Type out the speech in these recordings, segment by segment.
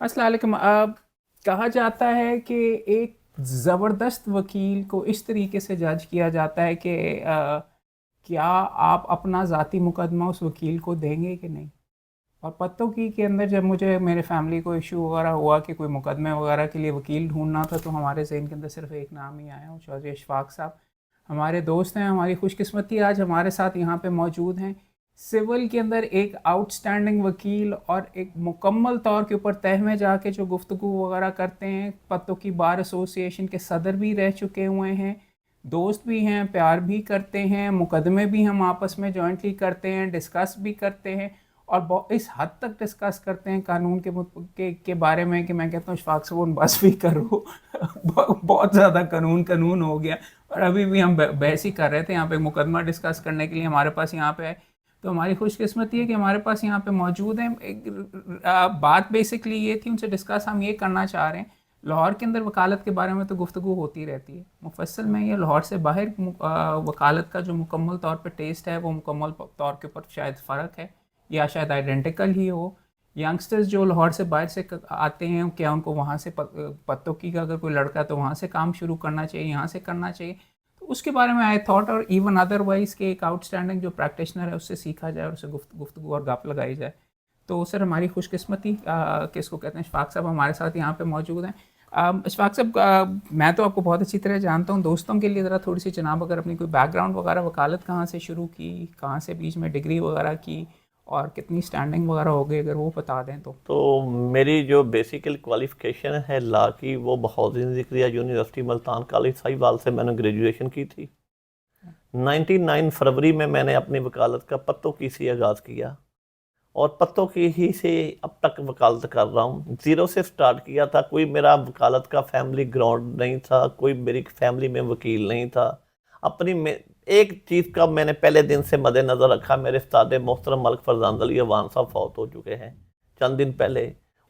अस्सलाम वालेकुम। कहा जाता है कि एक ज़बरदस्त वकील को इस तरीके से जज किया जाता है कि क्या आप अपना ज़ाती मुकदमा उस वकील को देंगे कि नहीं। और पत्तों की के अंदर जब मुझे मेरे फैमिली को इशू वगैरह हुआ कि कोई मुकदमे वगैरह के लिए वकील ढूंढना था, तो हमारे जहन के अंदर सिर्फ एक नाम ही आया, वो चौधरी इशफाक साहब हमारे दोस्त हैं। हमारी खुशकिस्मती आज हमारे साथ यहाँ पे मौजूद हैं। सिविल के अंदर एक आउटस्टैंडिंग वकील और एक मुकम्मल तौर के ऊपर तह में जाके जो गुफ्तगू वगैरह करते हैं। पत्तों की बार एसोसिएशन के सदर भी रह चुके हुए हैं, दोस्त भी हैं, प्यार भी करते हैं, मुकदमे भी हम आपस में जॉइंटली करते हैं, डिस्कस भी करते हैं। और इस हद तक डिस्कस करते हैं कानून के बारे में कि मैं कहता हूँ इशफाक साहब बस भी करो। बहुत ज़्यादा कानून कानून हो गया। और अभी भी हम बहस ही कर रहे थे यहाँ पे, मुकदमा डिस्कस करने के लिए हमारे पास यहाँ पे आए। तो हमारी खुशकिस्मती है कि हमारे पास यहाँ पे मौजूद हैं। बात बेसिकली ये थी उनसे डिस्कस हम ये करना चाह रहे हैं। लाहौर के अंदर वकालत के बारे में तो गुफ्तगू होती रहती है, मुफस्सल में ये लाहौर से बाहर वकालत का जो मुकम्मल तौर पे टेस्ट है वो मुकम्मल तौर के ऊपर शायद फ़र्क है या शायद आइडेंटिकल ही हो। यंगस्टर्स जो लाहौर से बाहर से आते हैं, क्या उनको वहाँ से पत्तों की अगर कोई लड़का है तो वहाँ से काम शुरू करना चाहिए, यहाँ से करना चाहिए। तो उसके बारे में आई थॉट, और इवन अदरवाइज़ के एक आउटस्टैंडिंग जो प्रैक्टिशनर है उससे सीखा जाए और उससे गुफ्तगू और गप लगाई जाए। तो सर हमारी खुशकिस्मती किसको कहते हैं, इशफाक साहब हमारे साथ यहाँ पे मौजूद हैं। इशफाक साहब, मैं तो आपको बहुत अच्छी तरह जानता हूँ, दोस्तों के लिए ज़रा थोड़ी सी जनाब अगर अपनी कोई बैकग्राउंड वगैरह, वकालत कहाँ से शुरू की, कहाँ से बीच में डिग्री वगैरह की, और कितनी स्टैंडिंग वगैरह हो गई, अगर वो बता दें तो मेरी जो बेसिकल क्वालिफ़िकेशन है लॉ की, वो बहाउद्दीन ज़िक्रिया यूनिवर्सिटी मुल्तान कॉलेज साहिवाल से मैंने ग्रेजुएशन की थी। 99 फरवरी में मैंने अपनी वकालत का पत्तों की से आगाज़ किया और पत्तों की ही से अब तक वकालत कर रहा हूँ। ज़ीरो से स्टार्ट किया था, कोई मेरा वकालत का फैमिली ग्राउंड नहीं था, कोई मेरी फैमिली में वकील नहीं था। अपनी में एक चीज़ का मैंने पहले दिन से मद्देनज़र रखा, मेरे उस्ताद मोहतरम मलिक फरजान अली अवान साहब फौत हो चुके हैं चंद दिन पहले।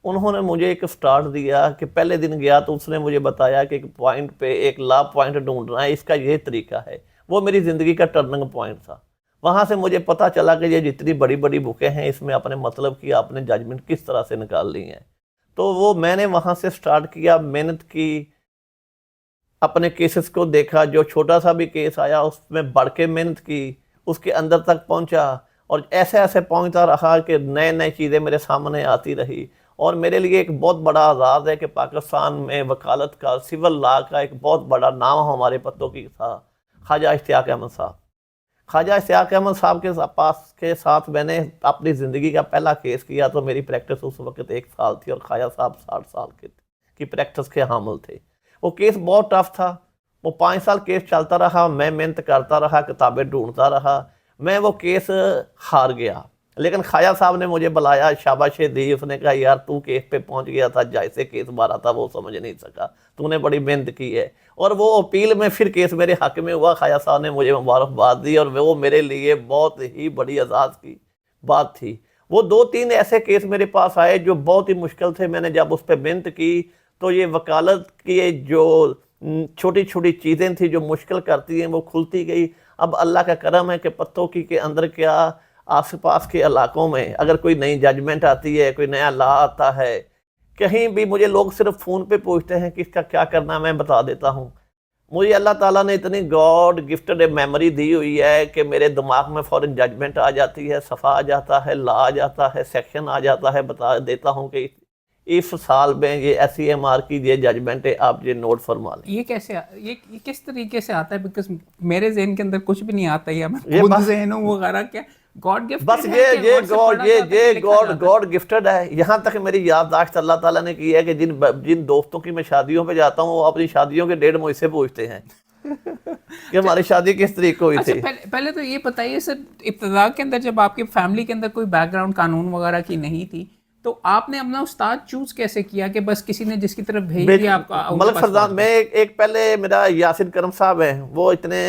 उन्होंने मुझे एक स्टार्ट दिया कि पहले दिन गया तो उसने मुझे बताया कि एक पॉइंट पे एक ला पॉइंट ढूंढना है, इसका ये तरीका है। वो मेरी ज़िंदगी का टर्निंग पॉइंट था। वहाँ से मुझे पता चला कि ये जितनी बड़ी बड़ी बुकें हैं इसमें अपने मतलब की आपने जजमेंट किस तरह से निकाल ली है। तो वो मैंने वहाँ से स्टार्ट किया, मेहनत की, अपने केसेस को देखा। जो छोटा सा भी केस आया उसमें बढ़ के मेहनत की, उसके अंदर तक पहुंचा और ऐसे ऐसे पहुंचता रहा कि नए नए चीज़ें मेरे सामने आती रही। और मेरे लिए एक बहुत बड़ा आज़ाद है कि पाकिस्तान में वकालत का, सिविल लॉ का एक बहुत बड़ा नाम हमारे पत्तों की था, ख्वाजा इश्तियाक अहमद साहब। ख्वाजा इश्तियाक अहमद साहब के साथ मैंने अपनी ज़िंदगी का पहला केस किया। तो मेरी प्रैक्टिस उस वक्त 1 साल थी और ख्वाजा साहब 60 साल की प्रैक्टिस के हामिल थे। वो केस बहुत टफ था। वो 5 साल केस चलता रहा, मैं मेहनत करता रहा, किताबें ढूंढता रहा। मैं वो केस हार गया, लेकिन ख्वाजा साहब ने मुझे बुलाया, शाबाशी दी। उसने कहा यार तू केस पे पहुंच गया था, जैसे केस मारा था वो समझ नहीं सका, तूने बड़ी मेहनत की है। और वो अपील में फिर केस मेरे हक में हुआ। ख्वाजा साहब ने मुझे मुबारकबाद दी और वो मेरे लिए बहुत ही बड़ी एजाज़ की बात थी। वो 2-3 ऐसे केस मेरे पास आए जो बहुत ही मुश्किल थे। मैंने जब उस पर मेहनत की तो ये वकालत की जो छोटी छोटी चीज़ें थी जो मुश्किल करती हैं वो खुलती गई। अब अल्लाह का करम है कि पत्तों की के अंदर क्या आस पास के इलाकों में अगर कोई नई जजमेंट आती है, कोई नया लॉ आता है, कहीं भी मुझे लोग सिर्फ फ़ोन पे पूछते हैं कि इसका क्या करना है, मैं बता देता हूँ। मुझे अल्लाह ताला ने इतनी गॉड गिफ्टेड मेमोरी दी हुई है कि मेरे दिमाग में फ़ौरन जजमेंट आ जाती है, सफ़ा आ जाता है, लॉ आ जाता है, सेक्शन आ जाता है। बता देता हूँ कि इस साल में ये SEMR की ये जजमेंट है, आप ये नोट फरमा लें। ये कैसे ये किस तरीके से आता है, बिकॉज मेरे जहन के अंदर कुछ भी नहीं आता, या मैं ये खुद बस जहन हूँ वगैरह, क्या गॉड गिफ्टेड बस है कि ये और से गॉड पढ़ा ये जाता है कि लिखा जाता है? गॉड गिफ्टेड है। यहाँ तक मेरी याददाश्त अल्लाह ताला ने की है कि जिन जिन दोस्तों की मैं शादियों पे जाता हूँ वो अपनी शादियों के डेट मुझसे पूछते हैं कि हमारी शादी किस तरीके हुई अच्छा, थी। पहले तो ये बताइए सर, इब्तदा के अंदर जब आपकी फैमिली के अंदर कोई बैकग्राउंड कानून वगैरह की नहीं थी, तो आपने अपना उस्ताद चूज कैसे किया कि बस किसी ने जिसकी तरफ भेज दिया आपका उनके मलिक पास फरजान पहुंच में गए? एक पहले मेरा यासिन करम साहब हैं, वो इतने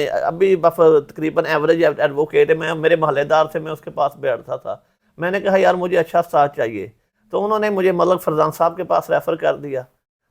अभी बस तकरीबन एवरेज एडवोकेट है। मैं मेरे महल्लेदार से मैं उसके पास बैठता था। मैंने कहा यार मुझे अच्छा उस्ताद चाहिए, तो उन्होंने मुझे मलिक फरजान साहब के पास रेफ़र कर दिया।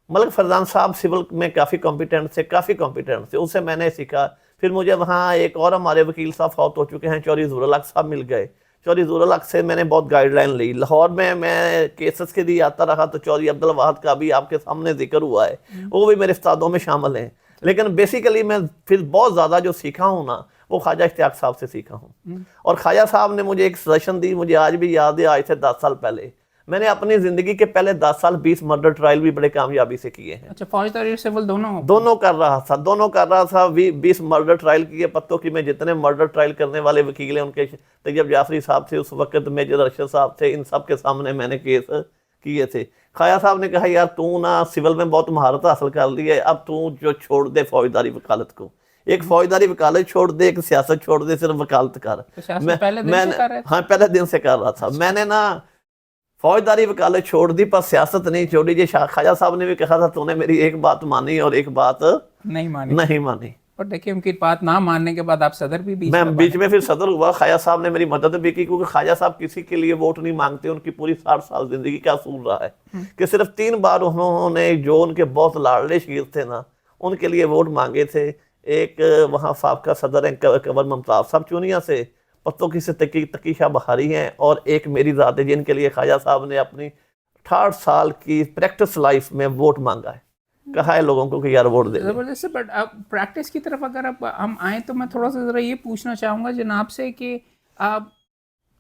मलिक फरजान साहब सिविल में काफ़ी कॉम्पिटेंट थे, उससे मैंने सीखा। फिर मुझे वहाँ एक और हमारे वकील साहब फौत हो चुके हैं, चौधरी ज़ुरुल हक साहब मिल गए। चौधरी ज़हुरुल हक से मैंने बहुत गाइडलाइन ली। लाहौर में मैं केसेस के लिए आता रहा तो चौधरी अब्दुल वाहिद का भी आपके सामने जिक्र हुआ है, वो भी मेरे उस्तादों में शामिल हैं। लेकिन बेसिकली मैं फिर बहुत ज़्यादा जो सीखा हूँ ना, वो ख्वाजा इश्तियाक साहब से सीखा हूँ। और ख्वाजा साहब ने मुझे एक सजेशन दी, मुझे आज भी याद है, आज से 10 साल पहले मैंने अपनी ज़िंदगी के पहले 10 साल 20 मर्डर ट्रायल भी बड़े कामयाबी से किए हैं। अच्छा, फौजदारी सिविल दोनों कर रहा था। 20 मर्डर ट्रायल किए। पत्तों की मैं जितने मर्डर ट्रायल करने वाले वकील हैं, उनके तैयब जाफरी साहब थे, उस वक्त मेजर अरशद साहब थे, इन सब के सामने मैंने केस किए थे। ख्वाजा साहब ने कहा, यार तू ना सिविल में बहुत महारत हासिल कर ली है, अब तू जो छोड़ दे फौजदारी वकालत को, एक फौजदारी वकालत छोड़ दे, एक सियासत छोड़ दे, सिर्फ वकालत कर। पहले दिन से कर रहा था। मैंने ना फौजदारी वकालत छोड़ दी पर सियासत नहीं छोड़ी। जी ख्वाजा साहब ने भी कहा था, तूने मेरी एक बात मानी और एक बात नहीं मानी। और देखिए, उनकी बात ना मानने के बाद आप सदर भी मैं बीच में फिर सदर हुआ। ख्वाजा साहब ने मेरी मदद भी की, क्योंकि ख्वाजा साहब किसी के लिए वोट नहीं मांगते। उनकी पूरी 60 साल जिंदगी का असूल रहा है कि सिर्फ 3 बार उन्होंने जो उनके बहुत लाडले शीर थे ना, उनके लिए वोट मांगे थे। एक वहाँ साबका सदर हैं कंवर मुमताज साहब चूनिया से, पत्तों की से तकीशा बहारी हैं, और एक मेरी ज़ात है जिनके लिए ख्वाजा साहब ने अपनी 68 साल की प्रैक्टिस लाइफ में वोट मांगा है। कहा है लोगों को कि यार वोट दे। ज़बरदस्त। बट अब प्रैक्टिस की तरफ अगर अब हम आए तो मैं थोड़ा सा ज़रा ये पूछना चाहूँगा जनाब से कि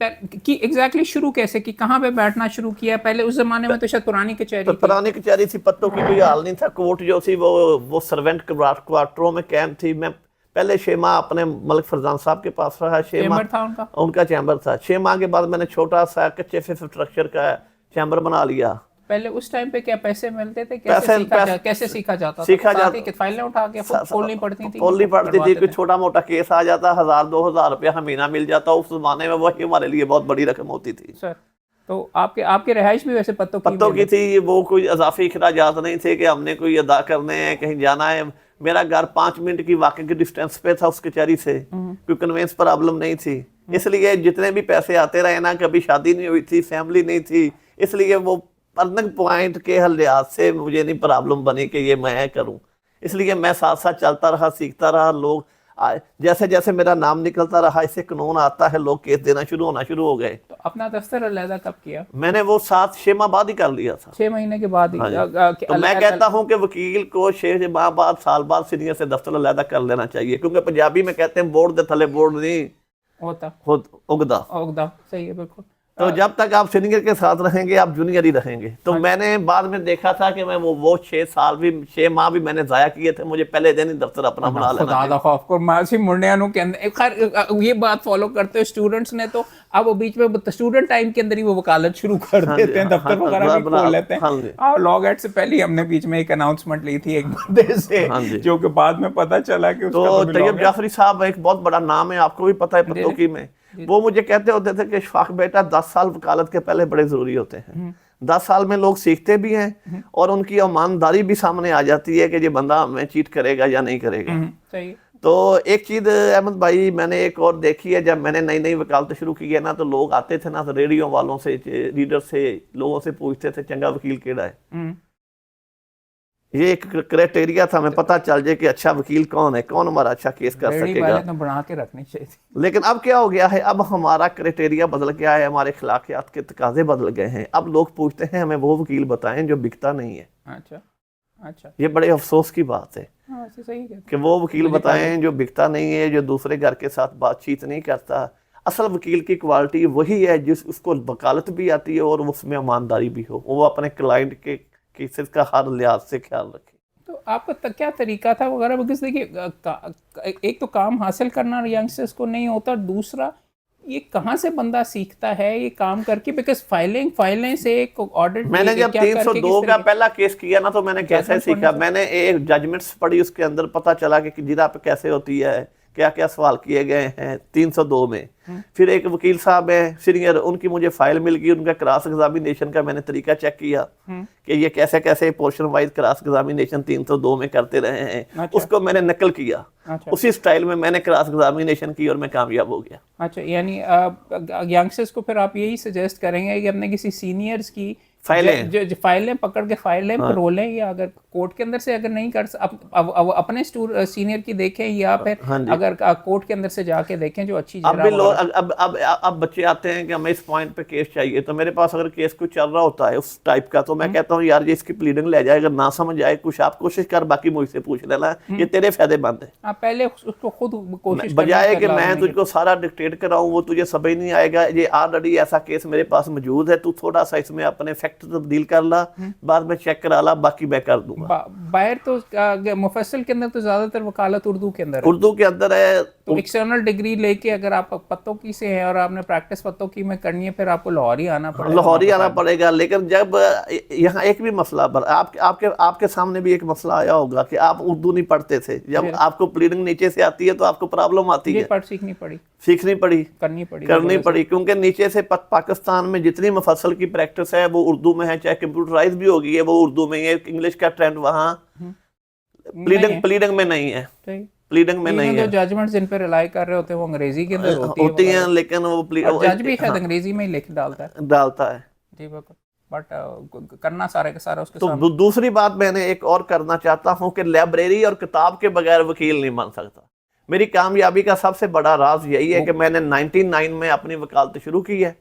एग्जैक्टली शुरू कैसे की, कहाँ पे बैठना शुरू किया? पहले उस जमाने में तो शायद पुरानी कचहरी थी, पत्तों की कोई हाल नहीं था। कोर्ट जो थी वो सर्वेंट क्वार्टरों में कैंप थी। मैं पहले 6 माह अपने मलिक फरजान साहब के पास रहा। 6 माह था उनका चैम्बर था। 6 माह के बाद मैंने छोटा सा कच्चे से स्ट्रक्चर का चैम्बर बना लिया। पहले उस टाइम पे क्या पैसे मिलते थे? कैसे सीखा जाता था? फाइलें उठा के खोलनी पड़ती थी? कोई छोटा मोटा केस आ जाता, 1000-2000 रुपया महीना मिल जाता। उस जमाने में वही हमारे लिए बहुत बड़ी रकम होती थी। सर, तो आपके रहाइश भी वैसे पत्तों की थी। वो कोई अजाफी अखराजात नहीं थे कि हमने कोई अदा करने हैं, कहीं जाना है। मेरा घर 5 मिनट की वाकई की डिस्टेंस पे था उस कचहरी से, कोई कन्वेंस प्रॉब्लम नहीं थी। इसलिए जितने भी पैसे आते रहे ना, कभी शादी नहीं हुई थी, फैमिली नहीं थी, इसलिए वो अर्निंग पॉइंट के लिहाज से मुझे नहीं प्रॉब्लम बनी कि ये मैं करूं। इसलिए मैं साथ साथ चलता रहा, सीखता रहा। लोग जैसे जैसे मेरा नाम निकलता रहा, इससे कानून आता है, लोग केस देना होना शुरू हो गए। तो अपना दफ्तर अलहदा कब किया? मैंने वो 6 माह बाद ही कर लिया था। 6 महीने के बाद ही? तो मैं कहता हूँ कि वकील को 6 माह बाद, साल बाद सीनियर से दफ्तर अलहदा कर लेना चाहिए, क्योंकि पंजाबी में कहते हैं बोर्ड दे थले बोर्ड नहीं होता, उगदा। सही है, बिल्कुल। तो जब तक आप सीनियर के साथ रहेंगे, आप जूनियर ही रहेंगे। तो मैंने बाद में देखा था कि मैं वो 6 माह भी मैंने जाया किए थे। मुझे पहले दिन ही दफ्तर अपना बना लेना। खैर, ये बात फॉलो करते हुए स्टूडेंट्स ने तो अब वो बीच में स्टूडेंट टाइम के अंदर ही वो वकालत शुरू कर देते हैं, दफ्तर वगैरह भी खोल लेते हैं। और लॉग एड से पहले ही हमने बीच में एक अनाउंसमेंट ली थी एक बंदे से, जो कि बाद में पता चला कि तो तैयब जाफरी साहब एक बहुत बड़ा नाम है, आपको भी पता है पत्तों की में। वो मुझे कहते होते थे कि शफाक बेटा 10 साल वकालत के पहले बड़े जरूरी होते हैं। 10 साल में लोग सीखते भी हैं और उनकी ईमानदारी भी सामने आ जाती है कि ये बंदा हमें चीट करेगा या नहीं करेगा। सही। तो एक चीज अहमद भाई मैंने एक और देखी है, जब मैंने नई वकालत शुरू की है ना, तो लोग आते थे ना, तो रेडियो वालों से, रीडर से, लोगों से पूछते थे चंगा वकील केड़ा है। ये एक क्राइटेरिया था, हमें पता चल जाए कि अच्छा वकील कौन है, कौन हमारा अच्छा केस कर सकेगा। तो बना के रखनी चाहिए। लेकिन अब क्या हो गया है, अब हमारा क्राइटेरिया बदल गया है, हमारे अखलाकियात के तकाजे बदल गए हैं। अब लोग पूछते हैं हमें वो वकील बताएं जो बिकता नहीं है। अच्छा, ये बड़े अफसोस की बात है कि वो वकील बताएं जो बिकता नहीं है, जो दूसरे घर के साथ बातचीत नहीं करता। असल वकील की क्वालिटी वही है जिस उसको वकालत भी आती है और उसमें ईमानदारी भी हो, वो अपने क्लाइंट के केसेस का हर लिहाज से ख्याल रखे। तो आपका क्या तरीका था वगैरह? बिकॉज देखिए, एक तो काम हासिल करना यंगस्टर्स को नहीं होता, दूसरा ये कहाँ से बंदा सीखता है ये काम करके? बिकॉज फाइलें से एक ऑडिट। मैंने जब 302 का पहला केस किया ना, तो मैंने कैसे सीखा, मैंने एक जजमेंट्स पढ़ी, उसके अंदर पता चला कि जिरा पे कैसे होती है, क्या क्या सवाल किए गए हैं 302 में। फिर एक वकील साहब है सीनियर, उनकी मुझे फाइल मिल गई, उनका क्रॉस एग्जामिनेशन का मैंने तरीका चेक किया कि ये कैसे कैसे पोर्शन वाइज क्रॉस एग्जामिनेशन 302 में करते रहे हैं। अच्छा। उसको मैंने नकल किया। अच्छा। उसी स्टाइल में मैंने क्रॉस एग्जामिनेशन की और मैं कामयाब हो गया। अच्छा, यानी यंगस्टर्स को फिर आप यही सजेस्ट करेंगे कि अपने किसी सीनियर्स की फाइलें जो फाइलें पकड़ के फाइलें परोलें, या अगर कोर्ट के अंदर से अगर नहीं कर अब अपने सीनियर की देखें, या फिर हाँ जी। अगर कोर्ट के अंदर से जाके देखें जो अच्छी अब जरा भी लोग वगैरह। अब बच्चे आते हैं कि हमें इस पॉइंट पे केस चाहिए, तो मेरे पास अगर केस कुछ चल रहा होता है उस टाइप का, तो मैं कहता हूँ यार ये इसकी प्लीडिंग ले जाए, अगर ना समझ आए कुछ आप कोशिश कर, बाकी मुझसे पूछ लेना, ये तेरे फायदेमंद है। आप पहले उसको खुद कोशिश बजाय कि मैं लाजमी तुझको सारा डिक्टेट कराऊं, वो तुझे समझ नहीं आएगा। ये ऑलरेडी ऐसा केस मेरे पास मौजूद है, तू थोड़ा सा इसमें अपने फैक्ट तब्दील कर ला, बाद में चेक करा ला, बाकी मैं कर दूंगा। बाहर तो मुफस्सिल के अंदर तो ज्यादातर वकालत उर्दू के अंदर है, उर्दू के अंदर है। तो एक्सटर्नल डिग्री लेके अगर आप पत्तों की से हैं और आपने प्रैक्टिस पत्तों की में करनी है, फिर आपको लाहौर ही आना पड़ेगा। लाहौर ही आना पड़ेगा। लेकिन जब यहाँ एक भी मसला आपके सामने भी एक मसला आया होगा कि आप उर्दू नहीं पढ़ते थे, जब आपको प्लीडिंग नीचे से आती है तो आपको प्रॉब्लम आती है। सीखनी पड़ी, करनी पड़ी, क्योंकि नीचे से पाकिस्तान में जितनी मुफस्सल की प्रैक्टिस है वो उर्दू में है, चाहे कंप्यूटराइज भी होगी है वो उर्दू में है। इंग्लिश का ट्रेंड वहाँ प्लीडिंग में नहीं है। प्लीडिंग में नहीं है। जो जजमेंट्स जिन पे रिलाई कर रहे होते हैं वो अंग्रेजी के अंदर होती हैं, लेकिन वो जज भी शायद अंग्रेजी में ही लिख डालता है जी, बिल्कुल। बट करना सारे के सारा उसके तो दूसरी बात मैंने एक और करना चाहता हूँ कि लाइब्रेरी और किताब के बगैर वकील नहीं बन सकता। मेरी कामयाबी का सबसे बड़ा राज यही है कि मैंने 99 में अपनी वकालत शुरू की है।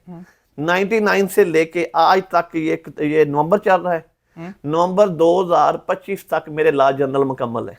99 से लेके आज तक ये नवंबर चल रहा है, नवंबर 2025 तक मेरे लॉ जर्नल मुकम्मल है।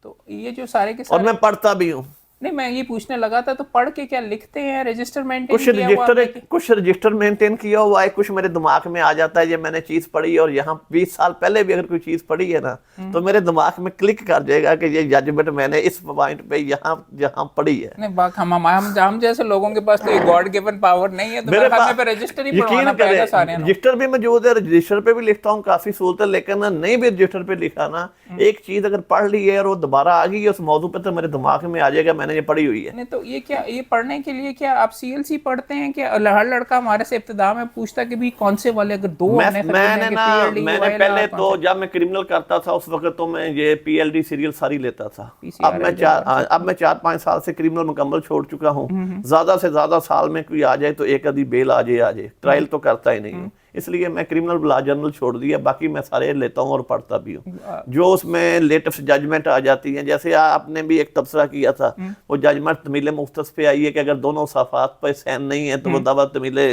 तो ये जो सारे के सारे, और मैं पढ़ता भी हूँ। नहीं, मैं ये पूछने लगा था, तो पढ़ के क्या लिखते हैं? रजिस्टर मेंटेन कुछ रजिस्टर मेंटेन किया हुआ है, कुछ मेरे दिमाग में आ जाता है। ये मैंने चीज पढ़ी, और यहाँ 20 साल पहले भी अगर कोई चीज पढ़ी है ना, तो मेरे दिमाग में क्लिक कर जाएगा कि ये जजमेंट मैंने इस पॉइंट पे यहाँ पढ़ी है। नहीं, हम जैसे लोगों के पास तो ये गॉड गिवन पावर नहीं है, तो मेरे पास रजिस्टर ही पढ़वाना पड़ेगा सारे। रजिस्टर भी मौजूद है, रजिस्टर पे भी लिखता हूँ, काफी सहूलत है। लेकिन नहीं भी रजिस्टर पे लिखा ना, एक चीज अगर पढ़ ली है और वो दोबारा आ गई है उस मौजू पे, तो मेरे दिमाग में आ जाएगा मैंने ये पढ़ी हुई है। तो ये पढ़ने के लिए क्या आप सीएलसी पढ़ते हैं? कि हर लड़का हमारे से इब्तिदा में पूछता कि भी कौन से वाले, अगर दो मैंने पहले तो जब मैं क्रिमिनल करता था उस वक्त तो मैं ये PLD सीरियल सारी लेता था। अब मैं 4-5 साल से क्रिमिनल मुकम्मल छोड़ चुका हूँ। ज्यादा से ज्यादा साल में कोई आ जाए तो एक आधी बेल आ जाए, ट्रायल तो करता ही नहीं हूँ, इसलिए मैं क्रिमिनल लॉ जर्नल छोड़ दिया। बाकी मैं सारे लेता हूँ और पढ़ता भी हूँ। जो उसमें लेटेस्ट जजमेंट आ जाती हैं, जैसे आपने भी एक तबसरा किया था, वो जजमेंट तमील मुख्तस पे आई है कि अगर दोनों सफात पर सहन नहीं है तो वो दवा तमीले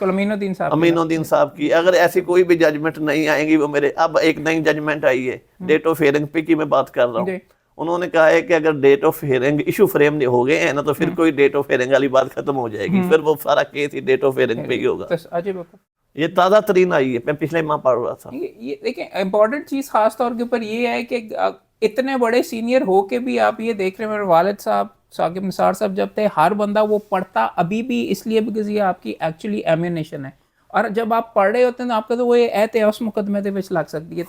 अमीनुद्दीन साहब की। अगर ऐसी कोई भी जजमेंट नहीं आएंगी वो मेरे, अब एक नई जजमेंट आई है डेट ऑफ हियरिंग पे की मैं बात कर रहा हूँ। उन्होंने कहा है कि अगर date of hearing issue frame नहीं हो गए हैं ना, तो फिर कोई डेट ऑफ हियरिंग वाली बात खत्म हो जाएगी, फिर वो सारा केस ही डेट ऑफ हियरिंग पे ही होगा। ये ताज़ा तरीन आई है, मैं पिछले माह पढ़ रहा था। ये देखिए, इम्पोर्टेंट चीज़ खास तौर के ऊपर ये है कि इतने बड़े सीनियर हो के भी आप ये देख रहे हैं, मेरे वालिद साहब साकिब निसार साहब जब थे, हर बंदा वो पढ़ता अभी भी इसलिए बिकॉज ये आपकी एक्चुअली एम्यूनेशन है। और जब आप पढ़ रहे होते हैं तो आपका तो वो एहतियास मुकदमे दे विच लग सकती है,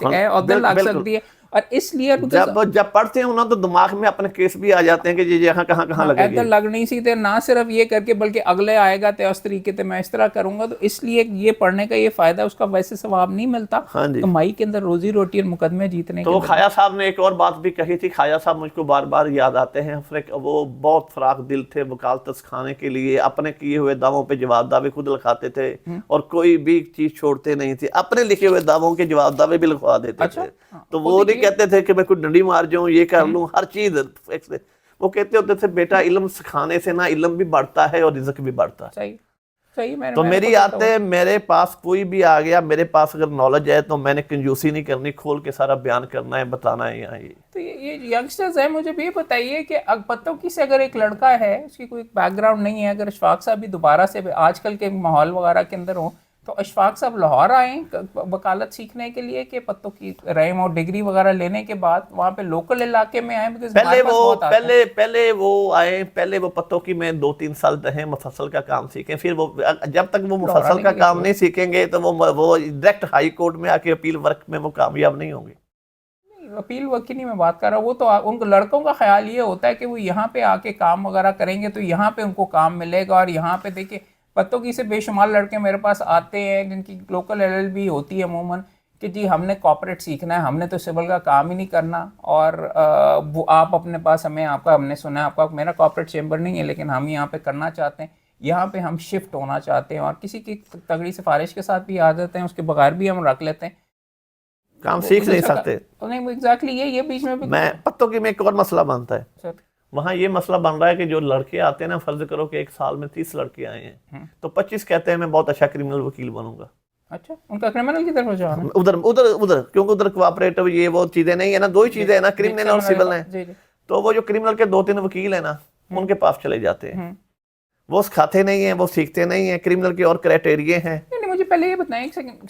लग सकती है। और इसलिए जब पढ़ते हैं ना तो दिमाग में अपने केस भी आ जाते हैं कि ये यहाँ कहाँ लगेगी। इधर लग नहीं सीखते, ना सिर्फ ये करके बल्कि अगले आएगा तो उस तरीके से मैं इस तरह करूंगा। तो इसलिए ये पढ़ने का ये फायदा, उसका वैसे सवाब नहीं मिलता कमाई के अंदर, रोजी रोटी और मुकदमे जीतने तो खाया साहब ने एक और बात भी कही थी। खाया साहब मुझको बार बार याद आते हैं, वो बहुत फराक दिल थे वकालत सिखाने के लिए। अपने किए हुए दावों पे जवाब दावे खुद लिखाते थे और कोई भी चीज छोड़ते नहीं थे, अपने लिखे हुए दावों के जवाब दावे भी लिखवा देते थे। तो वो नहीं कहते थे कि मैं कुछ डंडी मार जाऊं, ये कर लूं, हर चीज। वो कहते होते थे बेटा इल्म सिखाने से ना इल्म भी बढ़ता है और रिज़्क भी बढ़ता है। सही तो मेरी आदत है, मेरे पास कोई भी आ गया, मेरे पास अगर नॉलेज है तो मैंने कंजूसी नहीं करनी, खोल के सारा बयान करना है, बताना है यहाँ। ये तो ये यंगस्टर्स है, मुझे भी बताइए कि पत्तों से अगर एक लड़का है, उसकी कोई बैकग्राउंड नहीं है, अगर अशफाक साहब भी दोबारा से आजकल के माहौल वगैरह के अंदर हो, तो अशफाक साहब लाहौर आए वकालत सीखने के लिए कि पत्तों की रहीम और डिग्री वगैरह लेने के बाद वहाँ पे लोकल इलाके में आए? पहले वो आए, पहले वो पत्तों की में 2-3 साल रहे, मुफस्सल का काम सीखें। फिर वो जब तक वो मुफस्सल का काम नहीं सीखेंगे तो वो डायरेक्ट हाई कोर्ट में आके अपील वर्क में वो कामयाब नहीं होंगे। अपील वर्क की नहीं मैं बात कर रहा हूँ, वो तो उन लड़कों का ख्याल ये होता है कि वो यहाँ पे आके काम वगैरह करेंगे तो यहाँ पे उनको काम मिलेगा। और यहाँ पे देखिए पत्तों की से बेशुमार लड़के मेरे पास आते हैं जिनकी लोकल LLB होती है अमूमन, कि जी हमने कॉर्पोरेट सीखना है, हमने तो सिविल का काम ही नहीं करना, और वो आप अपने पास हमने सुना है आपका मेरा कॉर्पोरेट चेंबर नहीं है लेकिन हम यहाँ पे करना चाहते हैं। यहाँ पे हम शिफ्ट होना चाहते हैं और किसी की तगड़ी सिफारिश के साथ भी आ जाते हैं, उसके बगैर भी हम रख लेते हैं, काम सीख नहीं सकते। तो नहीं एग्जैक्टली ये बीच में भी मैं पत्तों की में एक और मसला बनता है सर। वहाँ ये मसला बन रहा है कि जो लड़के आते हैं ना, फर्ज करो कि एक साल में 30 लड़के आए हैं तो 25 कहते हैं मैं बहुत अच्छा क्रिमिनल वकील बनूंगा। अच्छा, उनका क्रिमिनल की तरफ जाना, उधर उधर उधर क्योंकि उधर कोऑपरेटिव ये वो चीजें नहीं है ना, दो ही चीजें है ना, क्रिमिनल और सिविल है। तो वो जो क्रिमिनल के 2-3 वकील है ना, उनके पास चले जाते हैं, वो सिखाते नहीं है, वो सीखते नहीं है, क्रिमिनल के और क्राइटेरिया हैं। नहीं, मुझे पहले ये बताएं एक सेकंड,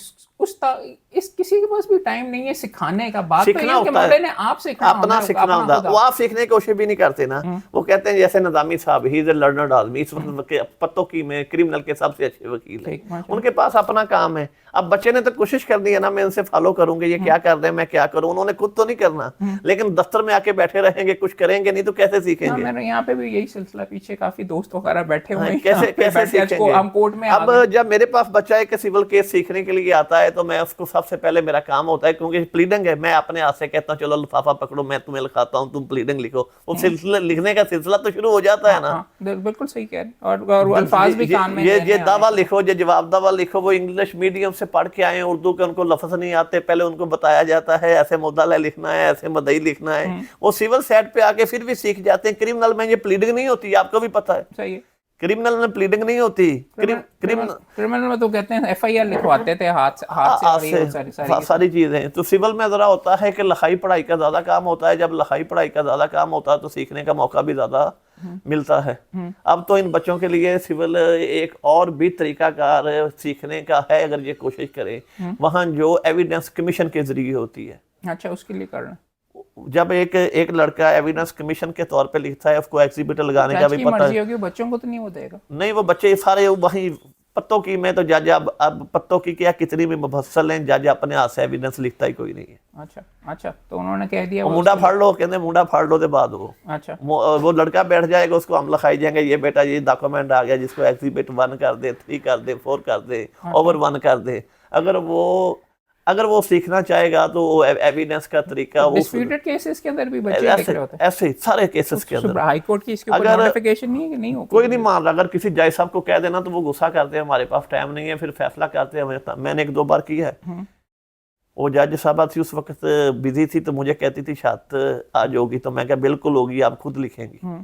इस किसी के पास भी टाइम नहीं है सिखाने का, बात तो ये है कि मुंडे ने आप सीखना अपना सीखना होता है, वो आप सीखने की कोशिश भी नहीं करते ना। वो कहते हैं जैसे नज़ामी साहब, ही इज ए लर्नर्ड आदमी, इस वक्त पत्तों की में क्रिमिनल के सबसे अच्छे वकील हैं, उनके पास अपना काम है। अब बच्चे ने तो कोशिश कर दी है ना, मैं इनसे फॉलो करूंगा, ये क्या कर रहे हैं मैं क्या करूं, उन्होंने खुद तो नहीं करना, लेकिन दफ्तर में आके बैठे रहेंगे, कुछ करेंगे नहीं तो कैसे सीखेंगे। मेरे यहाँ पे भी यही सिलसिला, पीछे काफी दोस्त वगैरह बैठे हुए हैं, कैसे सीखेंगे। हम कोर्ट में अब जब मेरे पास बच्चा एक सिविल केस सीखने के लिए आता है तो मैं उसको सबसे पहले मेरा काम होता है, क्योंकि प्लीडिंग है, मैं अपने हाथ से कहता हूँ चलो लिफाफा पकड़ो, मैं तुम्हें लिखाता हूँ, तुम प्लीडिंग लिखो। वो सिलसिला लिखने का सिलसिला तो शुरू हो जाता है ना। बिल्कुल सही कह रहे हैं, और अल्फाज भी कान में, ये दावा लिखो, ये जवाब दावा लिखो। वो इंग्लिश मीडियम से पढ़ के आए, उर्दू के उनको लफ्ज नहीं आते, पहले उनको बताया जाता है ऐसे मुद्दा लिखना है, ऐसे मदई लिखना है। वो सिविल साइड पे आके फिर भी सीख जाते हैं। क्रिमिनल में ये प्लीडिंग नहीं होती, आपको भी पता है। सही है, क्रिमिनल में प्लीडिंग नहीं होती। क्रिमिनल में तो कहते हैं FIR लिखवाते थे हाथ से सारी चीजें। तो सिविल में जरा होता है कि लिखाई पढ़ाई का ज्यादा काम होता है। जब लिखाई पढ़ाई का ज्यादा काम होता है तो सीखने का मौका भी ज्यादा मिलता है। अब तो इन बच्चों के लिए सिविल एक और भी तरीकाकार सीखने का है, अगर ये कोशिश करें। वहाँ जो एविडेंस कमीशन के जरिए होती है। अच्छा, उसके लिए करना, जब एक लड़का एविडेंस कमीशन के तौर पे लिखता है, उसको एग्जिबिटर लगाने का भी पता है। बच्चों को तो नहीं वो देगा, नहीं, वो बच्चे सारे वही पत्तों की में तो जज अब पत्तों की क्या कितनी भी मुफस्सल हैं, जज अपने हाथ से एविडेंस लिखता ही कोई नहीं है। अच्छा, तो उन्होंने कह दिया मुंडा फाड़ लो, कहते मुंडा फाड़ लो के बाद अच्छा वो लड़का बैठ जाएगा, उसको हम लिखाई जाएंगे, ये बेटा ये डॉक्यूमेंट आ गया, जिसको एग्जिबिट 1 कर दे, 3 कर दे, 4 कर दे, ओवर 1 कर दे। अगर वो सीखना चाहेगा तो एविडेंस का तरीका, वो डिस्प्यूटेड केसेस के अंदर भी बच्चे लिख रहे होते हैं, ऐसे सारे केसेस के अंदर। हाई कोर्ट की इसके ऊपर नोटिफिकेशन नहीं है कि नहीं हो, कोई नहीं मान रहा। अगर किसी जज साहब को कह देना तो वो गुस्सा करते हैं, हमारे पास टाइम नहीं है, फिर फैसला करते हैं। मैंने 1-2 बार किया है। वो जज साहब थी उस वक्त बिजी थी, तो मुझे कहती थी शायद आज होगी, तो मैं क्या बिल्कुल होगी, आप खुद लिखेंगी।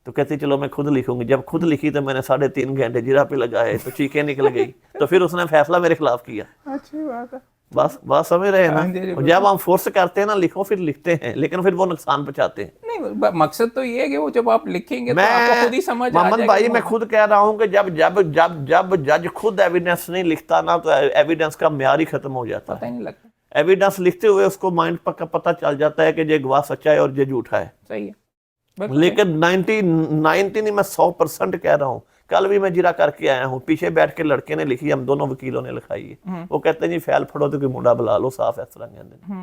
तो कहती चलो मैं खुद लिखूंगी। जब खुद लिखी तो मैंने 3.5 घंटे जीरा पे लगाए, तो चीखें निकल गई। तो फिर उसने फैसला मेरे खिलाफ किया। अच्छी बात है, बात समझ रहे हैं ना। जब हम फोर्स करते हैं ना लिखो, फिर लिखते हैं, लेकिन फिर वो नुकसान पहुंचाते हैं। नहीं, मकसद तो ये है कि वो जब आप लिखेंगे तो आपको खुद ही समझ आ जाएगा। मोहम्मद भाई, मैं खुद कह रहा हूँ कि जब जज खुद एविडेंस नहीं लिखता ना, तो एविडेंस का म्यार ही खत्म हो जाता है। पता ही नहीं लगता। एविडेंस लिखते हुए उसको माइंड का पता चल जाता है कि ये गवाह सच्चा है और ये झूठा है। सही है, लेकिन 90 नहीं, मैं 100% कह रहा हूँ। कल भी मैं जिरा करके आया हूँ, पीछे बैठ के लड़के ने लिखी, हम दोनों वकीलों ने लिखाई है। वो कहते हैं जी फाइल फड़ो तो कोई मुंडा बुला लो, साफ इस तरह कहते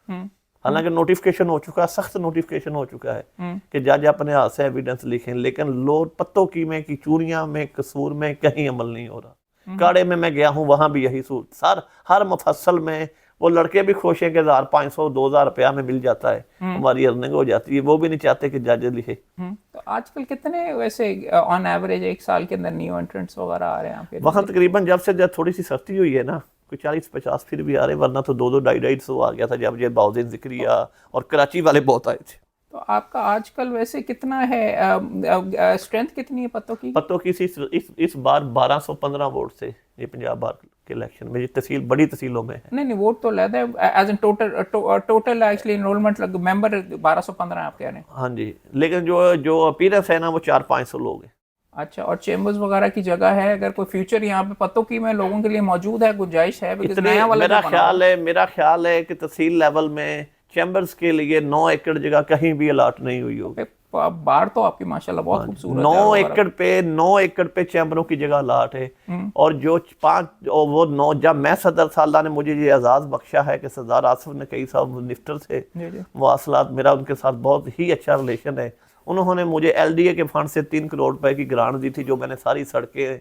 हैं। हालांकि नोटिफिकेशन हो चुका है, सख्त नोटिफिकेशन हो चुका है कि जज अपने हाथ से एविडेंस लिखें, लेकिन लोग पत्तों की में की चूड़ियां में कसूर में कहीं अमल नहीं हो रहा। काड़े में मैं गया हूँ, वहां भी यही सूरत। सर हर मुफस्सल में वो लड़के भी खुश हैं कि 1500-2000 रुपया में मिल जाता है, हमारी अर्निंग हो जाती है। वो भी नहीं चाहते कि जज लिखे। तो आजकल कितने वैसे ऑन एवरेज एक साल के अंदर न्यू एंट्रेंट्स वगैरह आ रहे हैं? वहाँ तकरीबन जब थोड़ी सी सख्ती हुई है ना, कोई 40-50 फिर भी आ रहे, वरना तो 2-2-2.5 आ गया था जब ये बाउदीन जिक्रिया और कराची वाले बहुत आए थे। तो आपका आजकल वैसे कितना है, स्ट्रेंथ कितनी है पत्तों की? पत्तों की इस बार 1215 वोट से ये पंजाब बार के इलेक्शन में, ये तहसील बड़ी तहसीलों में है। नहीं वोट तो लेता है, as an total actually enrolment member 1215 आप कह रहे हैं? हाँ जी, लेकिन जो अपीयरेंस है ना वो 400-500 लोग हैं। अच्छा, और चेंबर्स वगैरह की जगह है? अगर कोई फ्यूचर यहाँ पे पत्तों की में लोगों के लिए मौजूद है, गुंजाइश है? मेरा ख्याल है कि तहसील लेवल में चैम्बर्स के लिए 9 एकड़ जगह कहीं भी अलाट नहीं हुई होगी। बार तो आपकी माशाल्लाह बहुत खूबसूरत 9 एकड़ पे चैम्बरों की जगह अलाट है। और जो 9 जब मैं सदर साल्ला ने मुझे ये एजाज बख्शा है कि सरदार आसिफ ने कई साहब मिनिस्टर थे, मवासलात, मेरा उनके साथ बहुत ही अच्छा रिलेशन है। उन्होंने मुझे LDA के फंड से 3 करोड़ रुपए की ग्रांट दी थी, जो मैंने सारी सड़कें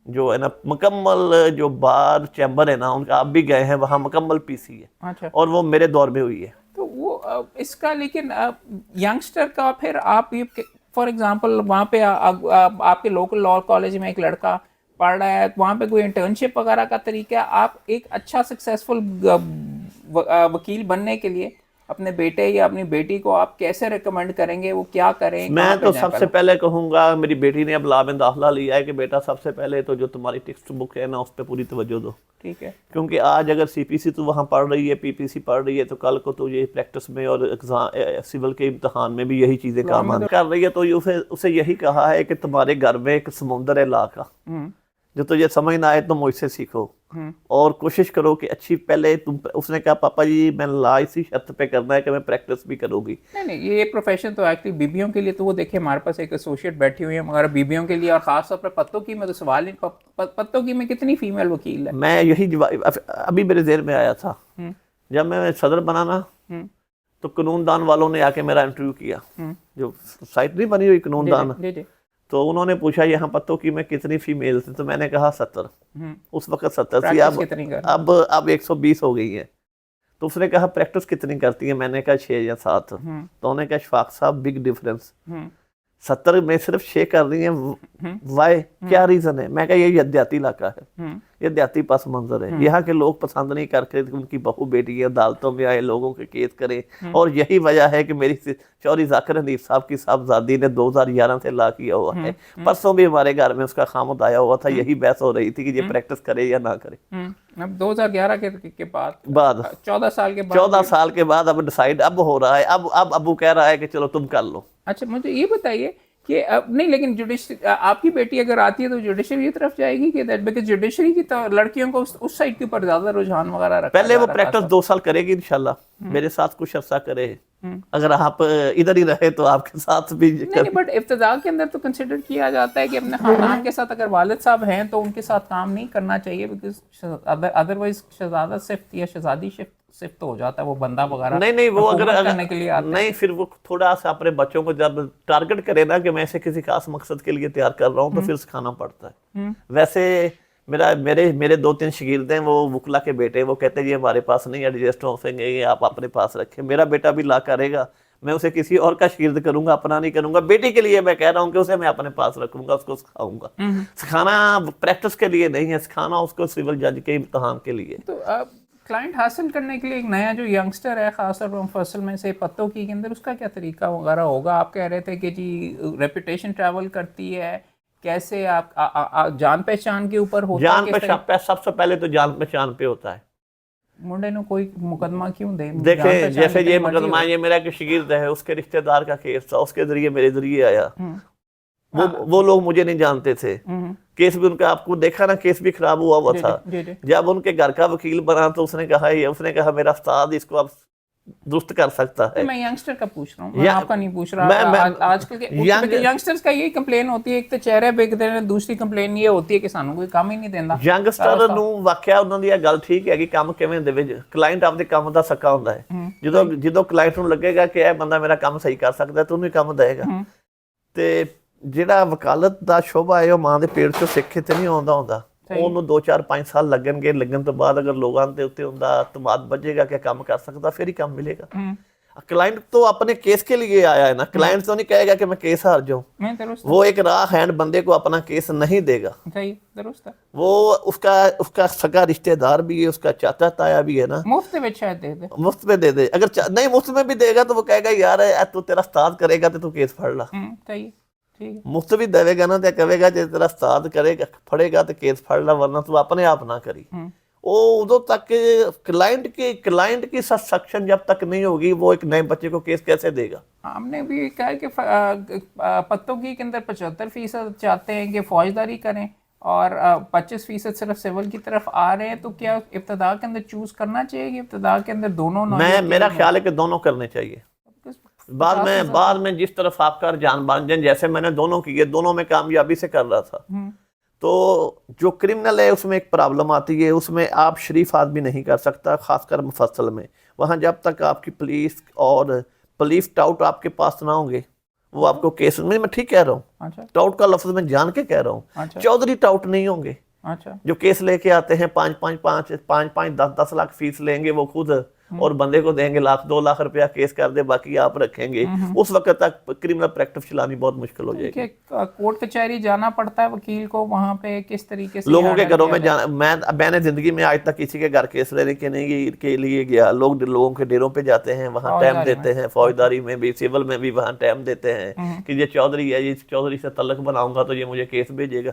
जो है ना मुकम्मल, जो बार चैम्बर है ना उनका, आप भी गए हैं वहाँ, मुकम्मल PC है। अच्छा। और वो मेरे दौर में हुई है। तो वो इसका लेकिन यंगस्टर का फिर आप ये फॉर एग्जांपल वहाँ पे आपके लोकल लॉ कॉलेज में एक लड़का पढ़ रहा है, वहाँ पे कोई इंटर्नशिप वगैरह का तरीका, आप एक अच्छा सक्सेसफुल वकील बनने के लिए अपने बेटे या अपनी बेटी को आप कैसे रिकमेंड करेंगे, वो क्या करें? मैं तो सबसे पहले कहूँगा, मेरी बेटी ने अब लॉ में दाखिला लिया है, कि बेटा सबसे पहले तो जो तुम्हारी टेक्स्ट बुक है ना, उस पर पूरी तवज्जो दो। ठीक है। क्योंकि आज अगर सीपीसी तो वहाँ पढ़ रही है, पीपीसी पढ़ रही है, तो कल को तो ये प्रैक्टिस में और एग्जाम सिविल के इम्तहान में भी यही चीज़ें काम कर रही है। तो उसे यही कहा है कि तुम्हारे घर में एक समुंदर है लॉ का, जो तुझे समझ ना आए तो मुझसे सीखो और कोशिश करो कि अच्छी पहले तुम। उसने कहा पापा जी मैं लॉ इसी शर्त पे करना है कि मैं प्रैक्टिस भी करूंगी। नहीं, ये प्रोफेशन तो एक्चुअली बीबियों के लिए, तो वो देखिए हमारे पास एक एसोसिएट बैठी हुई है, मगर बीबियों के लिए और खासतौर पर पत्तों की, मैं तो सवाल ही पत्तों की में कितनी फीमेल वकील है? मैं यही अभी मेरे ज़हन में आया था जब मैं सदर बना ना, तो कानूनदान वालों ने आके मेरा इंटरव्यू किया, जो साइट नहीं बनी हुई कानूनदान, तो उन्होंने पूछा यहाँ पत्तों की में कितनी फीमेल थी, तो मैंने कहा 70। उस वक्त 70 थी, अब 120 हो गई है। तो उसने कहा प्रैक्टिस कितनी करती है, मैंने कहा 6 या 7। तो उन्होंने कहा शफाक साहब बिग डिफरेंस, 70 में सिर्फ 6 कर रही हैं, वाई क्या रीजन है? मैं कहा ये देहाती इलाका है, ये देहाती पस मंजर है, यहाँ के लोग पसंद नहीं करते उनकी बहू बेटी अदालतों में आए लोगों के केस करें। और यही वजह है कि मेरी चौधरी जाकिर हनीफ साहब की साहबजादी ने 2011 से लॉ किया हुआ है। परसों भी हमारे घर में उसका खामद आया हुआ था, यही बहस हो रही थी कि ये प्रैक्टिस करे या ना करे। अब 2011 के बाद 14 साल के बाद अब डिसाइड अब हो रहा है, अब अबू कह रहा है कि चलो तुम कर लो। अच्छा, मुझे ये बताइए कि अब नहीं, लेकिन आपकी बेटी अगर आती है तो जुडिशरी की तरफ जाएगी कि बिकॉज़ जुडिशरी की तो लड़कियों को उस साइड के ऊपर ज्यादा रुझान वगैरह रखा पहले वो प्रैक्टिस 2 साल करेगी इंशाल्लाह, मेरे साथ कुछ अर्सा करे। अगर आप इधर ही रहे तो आपके साथ भी नहीं, बट इब्तिदा के अंदर तो कंसिडर किया जाता है कि अपने खानदान के साथ अगर वालिद साहब हैं तो उनके साथ काम नहीं करना चाहिए, बिकॉज अदरवाइज शहजादा सिफ्त या शहजादी सिफ्त तो हो जाता है, वो बंदा वगैरह नहीं वो अगर करने के लिए आता नहीं, फिर वो थोड़ा सा अपने बच्चों को जब टारगेट करे ना कि मैं इसे किसी खास मकसद के लिए तैयार कर रहा हूँ, तो फिर सिखाना पड़ता है। वैसे मेरे 2-3 शागिर्द हैं, वो वकला के बेटे, वो कहते हैं जी हमारे पास नहीं एडजस्ट हो सकेंगे, आप अपने पास रखें। मेरा बेटा भी ला करेगा, मैं उसे किसी और का शागिर्द करूंगा, अपना नहीं करूंगा। बेटी के लिए मैं कह रहा हूँ कि उसे मैं अपने पास रखूंगा, उसको सिखाऊंगा। सिखाना प्रैक्टिस के लिए नहीं है, सिखाना उसको सिविल जज के इम्तहान के लिए। तो क्लाइंट हासिल करने के लिए एक नया जो यंगस्टर है, खासतौर पर फसल में से पत्तों की के अंदर, उसका क्या तरीका वगैरह होगा? आप कह रहे थे कि जी रेपुटेशन ट्रैवल करती है, कैसे आप जान पहचान के ऊपर होता है? जान पहचान सबसे पहले तो जान पहचान पे होता है। मुंडे ने कोई मुकदमा क्यों दे? देखे जैसे ये मुकदमा, ये मेरा एक शागिर्द है, उसके रिश्तेदार का केस था, उसके जरिए मेरे जरिए आया। वो लोग मुझे नहीं जानते थे, केस भी उनका आपको देखा ना, केस भी खराब हुआ था। जब उनके घर का वकील बना तो उसने कहा मेरा उस्ताद इसको अब दुरुस्त कर सकता है। मैं यंगस्टर का पूछ रहा हूँ, मैं आपका नहीं पूछ रहा। आजकल के यंगस्टर्स का यही कंप्लेन होती है, एक तो चेहरे बेकते हैं, दूसरी कंप्लेन ये होती है कि सानू कोई काम ही नहीं देता। यंगस्टर ਨੂੰ ਵਾਕਿਆ ਉਹਨਾਂ ਦੀ ਇਹ ਗੱਲ ਠੀਕ ਹੈ ਕਿ ਕੰਮ ਕਿਵੇਂ ਦੇਵੇ, ਕਲਾਇੰਟ ਆਪਦੇ ਕੰਮ ਦਾ ਸੱਕਾ ਹੁੰਦਾ ਹੈ। ਜਦੋਂ ਕਲਾਇੰਟ ਨੂੰ ਲੱਗੇਗਾ ਕਿ ਇਹ ਬੰਦਾ ਮੇਰਾ ਕੰਮ ਸਹੀ ਕਰ ਸਕਦਾ ਤਾਂ ਉਹਨੂੰ ਹੀ ਕੰਮ ਦੇਗਾ। ਤੇ ਜਿਹੜਾ ਵਕਾਲਤ ਦਾ ਸ਼ੋਭਾ ਹੈ ਉਹ ਮਾਂ ਦੇ ਪੇਟ ਚੋਂ ਸਿੱਖ ਕੇ ਤੇ ਨਹੀਂ ਆਉਂਦਾ ਹੁੰਦਾ, ਉਹਨੂੰ 2-4-5 ਸਾਲ ਲੱਗਣਗੇ। ਲੱਗਣ ਤੋਂ ਬਾਅਦ ਅਗਰ ਲੋਕਾਂ ਦੇ ਉੱਤੇ ਹੁੰਦਾ ਤਮਾਦ ਵੱਜੇਗਾ ਕਿ ਕੰਮ ਕਰ ਸਕਦਾ, ਫਿਰ ਹੀ ਕੰਮ ਮਿਲੇਗਾ। क्लाइंट तो अपने केस के लिए आया है ना, क्लाइंट तो नहीं कहेगा कि मैं केस हार जाऊं। वो एक राह हैंड बंदे को अपना केस नहीं देगा। वो उसका सगा रिश्तेदार भी है, उसका चाचा ताया भी है ना, मुफ्त में शायद दे दे, मुफ्त में दे दे। अगर नहीं मुफ्त में भी देगा तो वो कहेगा यार तू तेरा उस्ताद करेगा तो तू केस फड़ ला। मुफ्त भी देगा ना तो कहेगा जो तेरा उस्ताद करेगा फड़ेगा तो केस फड़ ला, वरना तू अपने आप ना करी। वो उदो तक क्लाइंट की सस्पेंशन जब तक नहीं होगी, वो एक नए बच्चे को केस कैसे देगा? हमने भी कहा कि पत्तों की के अंदर 75% चाहते हैं कि फौजदारी करें और 25% सिर्फ सिविल की तरफ आ रहे हैं। तो क्या इब्तिदा के अंदर चूज करना चाहिए कि इब्तिदा के अंदर दोनों? मेरा ख्याल है कि दोनों करने चाहिए। बाद में जिस तरफ आपका रुझान बन जाए, जैसे मैंने दोनों किए, दोनों में कामयाबी से कर रहा था। तो जो क्रिमिनल है उसमें एक प्रॉब्लम आती है, उसमें आप शरीफ आदमी नहीं कर सकता, खासकर मुफस्सल में। वहाँ जब तक आपकी पुलिस टाउट आपके पास ना होंगे, वो आपको केस में, मैं ठीक कह रहा हूँ। अच्छा। टाउट का लफ्ज मैं जान के कह रहा हूँ। अच्छा। चौधरी टाउट नहीं होंगे। अच्छा। जो केस लेके आते हैं 5-5, 10-10 लाख फीस लेंगे, वो खुद और बंदे को देंगे 1-2 लाख रुपया, केस कर दे, बाकी आप रखेंगे, उस वक्त तक क्रिमिनल प्रैक्टिस चलानी बहुत मुश्किल हो जाएगी। कोर्ट कचहरी जाना पड़ता है वकील को, वहां पे किस तरीके से लोगों के घरों में जाना, मैंने जिंदगी में आज तक किसी के घर केस लेने के लिए गया। लोगों के डेरों पे जाते हैं, वहाँ टाइम देते हैं, फौजदारी में भी, सिविल में भी वहाँ टाइम देते हैं कि ये चौधरी है, ये चौधरी से तल्लक बनाऊंगा तो ये मुझे केस भेजेगा,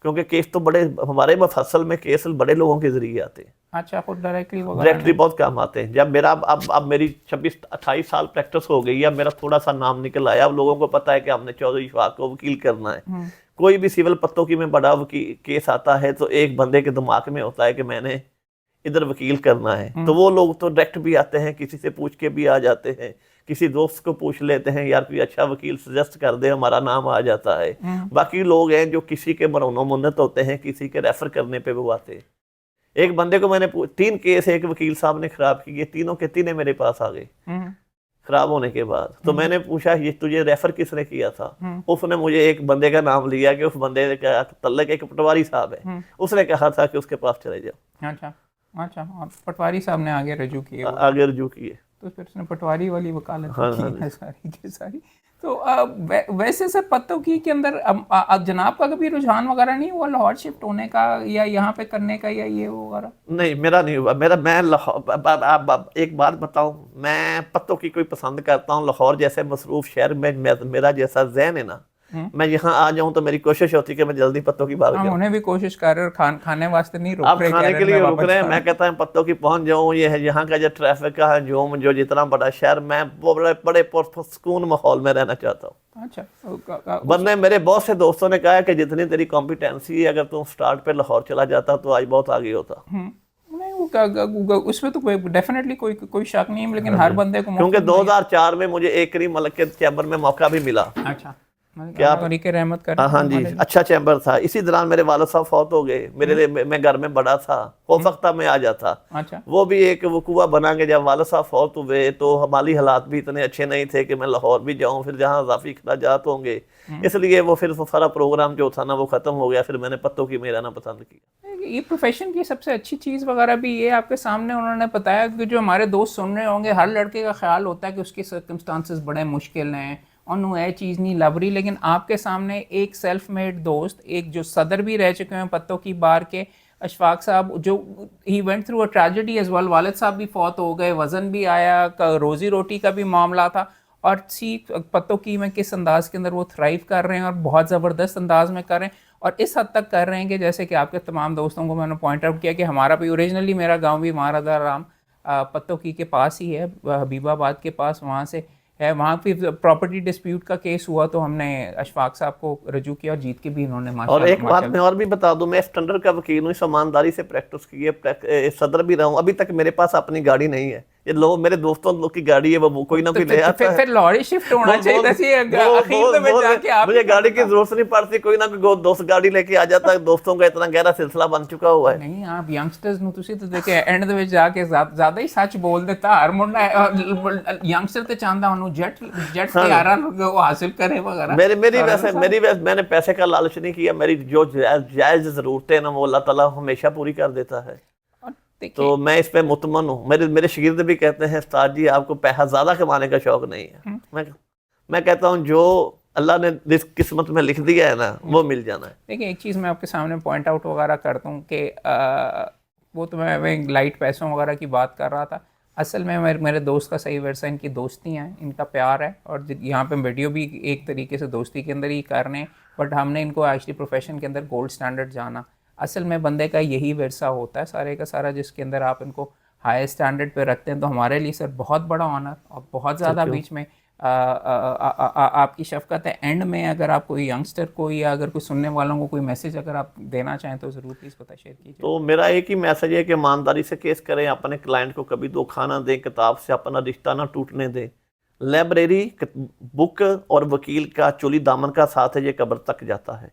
क्योंकि केस तो बड़े हमारे मफसल में केस बड़े लोगों के जरिए आते हैं। अच्छा, खुद डायरेक्टली बहुत काम आते हैं। जब मेरा अब मेरी 26-28 साल प्रैक्टिस हो गई है, मेरा थोड़ा सा नाम निकल आया, अब लोगों को पता है कि हमने चौधरी इशफाक को वकील करना है। कोई भी सिविल पत्तों की में बड़ा केस आता है तो एक बंदे के दिमाग में होता है कि मैंने इधर वकील करना है, तो वो लोग तो डायरेक्ट भी आते हैं, किसी से पूछ के भी आ जाते हैं, किसी दोस्त को पूछ लेते हैं, यार कोई अच्छा वकील सजेस्ट कर दे, हमारा नाम आ जाता है। बाकी लोग हैं जो किसी के मरौनो मुन्नत होते हैं, किसी के रेफर करने पे वो आते हैं। एक बंदे को मैंने 3 केस एक वकील साहब ने खराब किए, तीनों के तीनों मेरे पास आ गए खराब होने के बाद। तो मैंने पूछा ये तुझे रेफर किसने किया था? उसने मुझे एक बंदे का नाम लिया कि उस बंदे का तल्लक एक पटवारी साहब है, उसने कहा था कि उसके पास चले जाओ। अच्छा, पटवारी साहब ने आगे रजू किए, तो फिर उसने पटवारी वाली वकालत की है सारी की सारी। तो वैसे सर पत्तों की के अंदर जनाब का कभी रुझान वगैरह नहीं हुआ लाहौर शिफ्ट होने का या यहाँ पे करने का या ये वगैरह? नहीं, मेरा नहीं हुआ। मैं लाहौर, एक बात बताऊं, मैं पत्तों की कोई पसंद करता हूँ। लाहौर जैसे मसरूफ शहर में मेरा जैसा ज़हन है ना, मैं यहाँ आ जाऊं तो मेरी कोशिश होती है कि मैं जल्दी पत्तों की भाग जाऊं। उन्हें भी कोशिश कर रहे और खाने वास्ते नहीं रुक रहे, खाने के लिए रुक रहे हैं। मैं कहता हूँ पत्तों की पहुंच जाऊं। ये है यहाँ का जो ट्रैफिक का हजूम, जो जितना बड़ा शहर, मैं वो बड़े सुकून माहौल में रहना चाहता हूँ। अच्छा, वरना मेरे बहुत से दोस्तों ने कहा है कि जितनी तेरी कॉम्पिटेंसी है, अगर तुम स्टार्ट पे लाहौर चला जाता तो आज बहुत आगे होता। उसमें तो डेफिनेटली कोई शक नहीं है, लेकिन हर बंदे को, क्योंकि 2004 में मुझे एक करीम मलक के चैम्बर में मौका भी मिला। अच्छा, क्या रहमत कर। हाँ जी, अच्छा चैम्बर था। इसी दौरान मेरे वालिद साहब फौत हो गए। मेरे लिए, मैं घर में बड़ा था, हो सकता मैं आ जाता। अच्छा, वो भी एक वकूआ बना के जब वालिद साहब फौत हुए तो हमारी हालात भी इतने अच्छे नहीं थे कि मैं लाहौर भी जाऊं, फिर जहाँ इजाफी अखराजात होंगे, इसलिए वो फिर सारा प्रोग्राम जो था ना वो खत्म हो गया। फिर मैंने पत्तों की में रहना पसंद किया। ये प्रोफेशन की सबसे अच्छी चीज़ वगैरह भी ये आपके सामने उन्होंने बताया कि जो हमारे दोस्त सुन रहे होंगे, हर लड़के का ख्याल होता है कि उसके सर्कमस्टांसेस बड़े मुश्किल हैं, उन्होंने ये चीज़ नहीं लभ रही, लेकिन आपके सामने एक सेल्फ मेड दोस्त, एक जो सदर भी रह चुके हैं पत्तों की बार के, अशफाक साहब, जो he went through a tragedy as well. वालिद साहब भी फौत हो गए, वज़न भी आया, रोज़ी रोटी का भी मामला था, और पत्तों की में किस अंदाज के अंदर वो थ्राइव कर रहे हैं और बहुत ज़बरदस्त अंदाज में कर रहे हैं, और इस हद तक कर रहे हैं कि जैसे कि आपके तमाम दोस्तों को मैंने पॉइंट आउट किया कि हमारा भी ओरिजिनली, मेरा गाँव भी महाराजा राम पत्तों की के पास ही है, हबीबाबाद के पास, वहाँ से है। वहाँ पे प्रॉपर्टी डिस्प्यूट का केस हुआ तो हमने अशफाक साहब को रजू किया और जीत के भी इन्होंने माशाल्लाह। और एक बात मैं और भी बता दूं, मैं स्टैंडर्ड का वकील हूँ, ईमानदारी से प्रैक्टिस की है, सदर भी रहा हूँ। अभी तक मेरे पास अपनी गाड़ी नहीं है। ये लोग मेरे दोस्तों लोग की गाड़ी है, वो कोई ना कोई ले आता है। फिर लाहौर शिफ्ट होना चाहिए। मुझे गाड़ी की जरूरत नहीं पड़ती, कोई ना कोई दोस्त गाड़ी लेके आ जाता है। दोस्तों का इतना गहरा सिलसिला बन चुका हुआ है। नहीं, आप यंगस्टर्स ਨੂੰ ਤੁਸੀਂ ਤਾਂ ਦੇਖੇ ਐਂਡ ਦੇ ਵਿੱਚ ਜਾ ਕੇ ਜ਼ਿਆਦਾ ਹੀ ਸੱਚ ਬੋਲ ਦਿੱਤਾ। ਹਰ ਮੁੰਡਾ ਯੰਗਸਟਰ ਤੇ ਚਾਹੁੰਦਾ ਉਹਨੂੰ जेट तैयारा वो हासिल करे वगैरह। मेरी वैसे मैंने पैसे का लालच नहीं किया। मेरी जो जायज जरूरतें ना वो अल्लाह ताला हमेशा पूरी कर देता है, तो मैं इस पे मुतमन हूँ। मेरे शागिर्द भी कहते हैं उस्ताद जी आपको पैसा ज्यादा कमाने का शौक नहीं है। मैं कहता हूँ जो अल्लाह ने किस्मत में लिख दिया है ना वो मिल जाना है। देखिए, एक चीज़ मैं आपके सामने पॉइंट आउट वगैरह करता हूँ कि वो तो मैं लाइट पैसों वगैरह की बात कर रहा था। असल में मेरे दोस्त का सही वर्षा इनकी दोस्ती हैं, इनका प्यार है, और यहाँ पे वीडियो भी एक तरीके से दोस्ती के अंदर ही कर रहे हैं, बट हमने इनको एक्चुअली प्रोफेशन के अंदर गोल्ड स्टैंडर्ड जाना। असल में बंदे का यही वर्षा होता है सारे का सारा, जिसके अंदर आप इनको हाई स्टैंडर्ड पे रखते हैं। तो हमारे लिए सर बहुत बड़ा ऑनर और बहुत ज़्यादा बीच में आपकी शफकत है। एंड में अगर आप कोई यंगस्टर को या अगर कोई सुनने वालों को कोई मैसेज अगर आप देना चाहें तो ज़रूर प्लीज़ पता शेयर कीजिए। तो मेरा एक ही मैसेज है कि ईमानदारी से केस करें, अपने क्लाइंट को कभी धोखा ना दें, किताब से अपना रिश्ता ना टूटने दें। लाइब्रेरी, बुक और वकील का चोली दामन का साथ है, ये कब्र तक जाता है।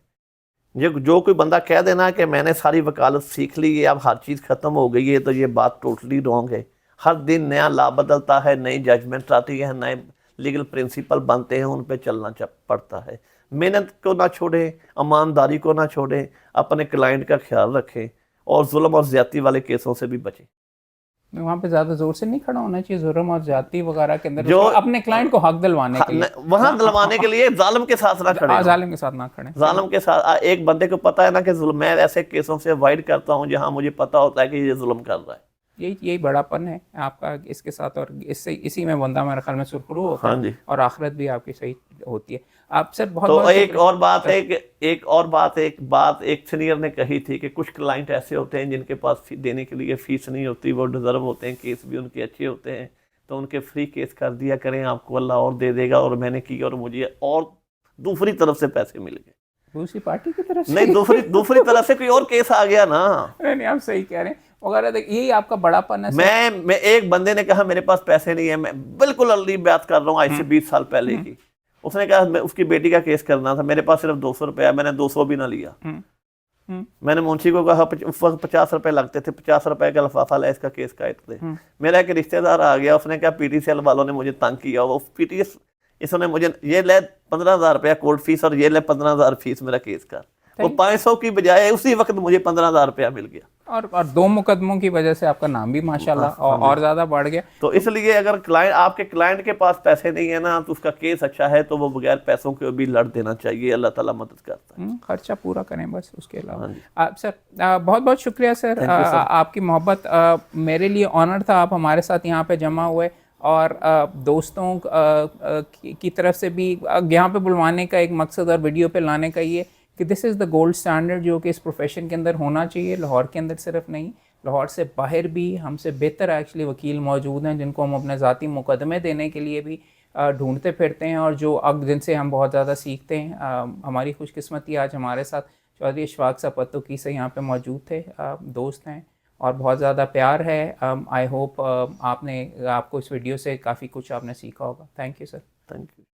जो कोई बंदा कह देना कि मैंने सारी वकालत सीख ली है, अब हर चीज़ ख़त्म हो गई है, तो ये बात टोटली रॉन्ग है। हर दिन नया लॉ बदलता है, नई जजमेंट आती है, नए लीगल प्रिंसिपल बनते हैं, उन पे चलना पड़ता है। मेहनत को ना छोड़ें, ईमानदारी को ना छोड़ें, अपने क्लाइंट का ख्याल रखें और जुल्म और ज़्यादती वाले केसों से भी बचें। वहाँ पे ज़्यादा जोर से नहीं खड़ा होना चाहिए जुर्म और जाति वगैरह के अंदर, जो अपने क्लाइंट को हक दिलवाने के लिए, वहां दिलवाने के लिए जालिम के साथ ना खड़े हो। जालिम के साथ ना खड़े। जालिम के साथ एक बंदे को पता है ना कि जुल्म, मैं ऐसे केसों से अवॉइड करता हूं जहां मुझे पता होता है कि ये जुल्म कर रहा है। यही बड़ापन है आपका इसके साथ, और इससे इसी में बंदा मेरे ख्याल में सुरखरू होता हाँ है जी। और आखिरत भी आपकी सही होती है। आप सर बहुत तो बहुत एक और बात है कि एक सीनियर ने कही थी कि कुछ क्लाइंट ऐसे होते हैं जिनके पास देने के लिए फीस नहीं होती, वो डिजर्व होते हैं, केस भी उनके अच्छे होते हैं, तो उनके फ्री केस कर दिया करें, आपको अल्लाह और दे देगा। और मैंने की और मुझे और दूसरी तरफ से पैसे मिल गए। दूसरी पार्टी की तरफ से नहीं, दूसरी तरफ से कोई और केस आ गया ना। नहीं, आप सही कह रहे हैं वगैरह। यही आपका बड़ापन है सर। मैं एक बंदे ने कहा मेरे पास पैसे नहीं है, मैं बिल्कुल अल्ली बात कर रहा हूँ आज से 20 साल पहले की। उसने कहा मैं उसकी बेटी का केस करना था, मेरे पास सिर्फ 200 रुपया, मैंने 200 भी ना लिया। मैंने मुंशी को कहा उस वक्त 50 रुपए लगते थे, 50 रुपए का लफाफा ला इसका केस काट दे। मेरा एक रिश्तेदार आ गया, उसने कहा पीटीसीएल वालों ने मुझे तंग किया, वो पीटीएस इसने मुझे ये ले 15,000 रुपया कोर्ट फीस और ये ले 15,000 फीस मेरा केस का। वो 500 की बजाय उसी वक्त मुझे 15,000 रुपया मिल गया। और 2 मुकदमों की वजह से आपका नाम भी माशाल्लाह और ज़्यादा बढ़ गया। तो इसलिए अगर आपके क्लाइंट के पास पैसे नहीं है ना, तो उसका केस अच्छा है तो वो बगैर पैसों के भी लड़ देना चाहिए, अल्लाह ताला मदद करता है। खर्चा पूरा करें बस, उसके अलावा। सर बहुत बहुत शुक्रिया सर, आपकी मोहब्बत मेरे लिए ऑनर था, आप हमारे साथ यहाँ पे जमा हुए, और दोस्तों की तरफ से भी यहाँ पे बुलवाने का एक मकसद और वीडियो पे लाने का ये कि this is the gold standard जो कि इस प्रोफेशन के अंदर होना चाहिए। लाहौर के अंदर सिर्फ नहीं, लाहौर से बाहर भी हमसे बेहतर एक्चुअली वकील मौजूद हैं जिनको हम अपने ज़ाती मुकदमे देने के लिए भी ढूंढते फिरते हैं, और जो जिनसे हम बहुत ज़्यादा सीखते हैं। हमारी खुशकिस्मती आज हमारे साथ चौधरी इशफाक साहब पत्तोकी से यहाँ पे मौजूद थे, दोस्त हैं और बहुत ज़्यादा प्यार है। आई होप आपको इस वीडियो से काफ़ी कुछ आपने सीखा होगा। Thank you sir. Thank you.